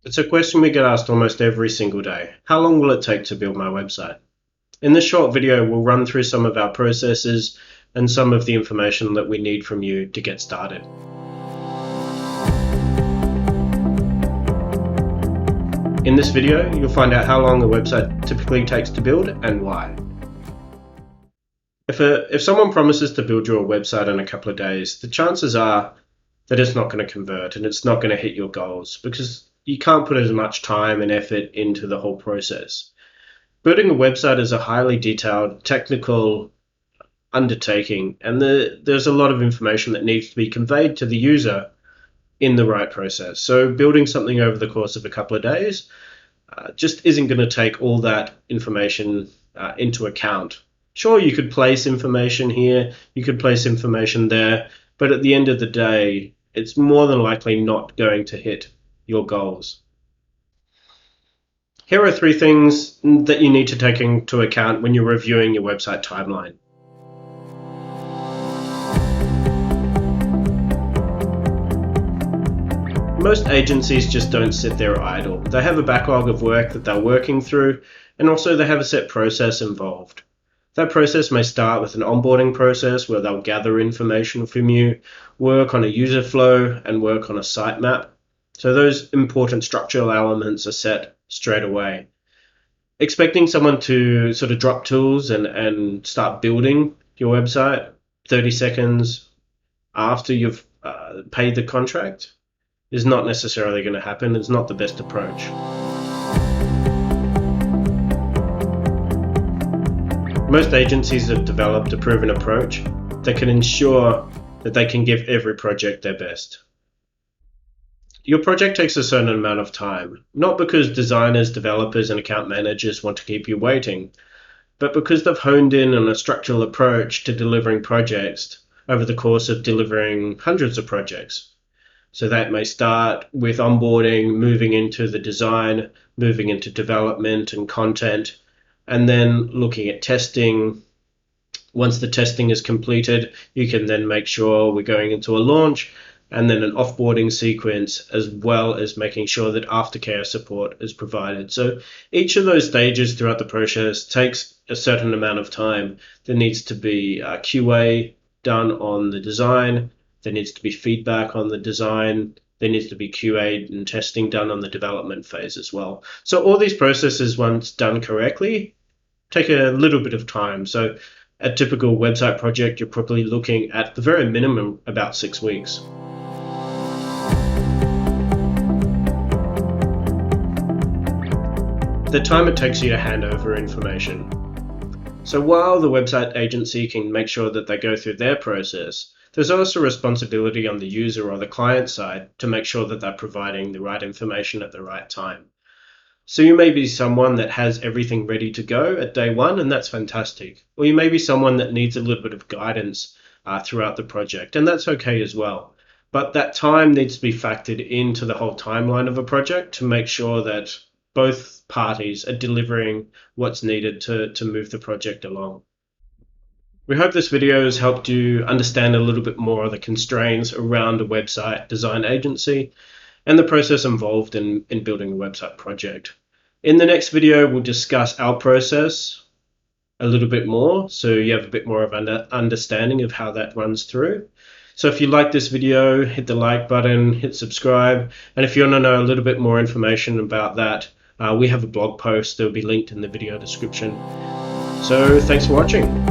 It's a question we get asked almost every single day. How long will it take to build my website? In this short video, we'll run through some of our processes and some of the information that we need from you to get started. In this video, you'll find out how long a website typically takes to build and why. If someone promises to build you a website in a couple of days, the chances are that it's not going to convert and it's not going to hit your goals because you can't put as much time and effort into the whole process. Building a website is a highly detailed technical undertaking, and there's a lot of information that needs to be conveyed to the user in the right process. So building something over the course of a couple of days just isn't going to take all that information into account. Sure, you could place information here, you could place information there, but at the end of the day, it's more than likely not going to hit your goals. Here are 3 things that you need to take into account when you're reviewing your website timeline. Most agencies just don't sit there idle. They have a backlog of work that they're working through, and also they have a set process involved. That process may start with an onboarding process where they'll gather information from you, work on a user flow, and work on a sitemap. So those important structural elements are set straight away. Expecting someone to sort of drop tools and start building your website 30 seconds after you've paid the contract is not necessarily going to happen. It's not the best approach. Most agencies have developed a proven approach that can ensure that they can give every project their best. Your project takes a certain amount of time, not because designers, developers, and account managers want to keep you waiting, but because they've honed in on a structural approach to delivering projects over the course of delivering hundreds of projects. So that may start with onboarding, moving into the design, moving into development and content, and then looking at testing. Once the testing is completed, you can then make sure we're going into a launch, and then an offboarding sequence, as well as making sure that aftercare support is provided. So each of those stages throughout the process takes a certain amount of time. There needs to be QA done on the design. There needs to be feedback on the design. There needs to be QA and testing done on the development phase as well. So all these processes, once done correctly, take a little bit of time. So a typical website project, you're probably looking at the very minimum about 6 weeks. The time it takes you to hand over information. So while the website agency can make sure that they go through their process, there's also a responsibility on the user or the client side to make sure that they're providing the right information at the right time. So you may be someone that has everything ready to go at day 1, and that's fantastic. Or you may be someone that needs a little bit of guidance throughout the project, and that's okay as well. But that time needs to be factored into the whole timeline of a project to make sure that both parties are delivering what's needed to move the project along. We hope this video has helped you understand a little bit more of the constraints around a website design agency and the process involved in building a website project. In the next video, we'll discuss our process a little bit more, so you have a bit more of an understanding of how that runs through. So if you like this video, hit the like button, hit subscribe, and if you want to know a little bit more information about that, we have a blog post that will be linked in the video description. So thanks for watching.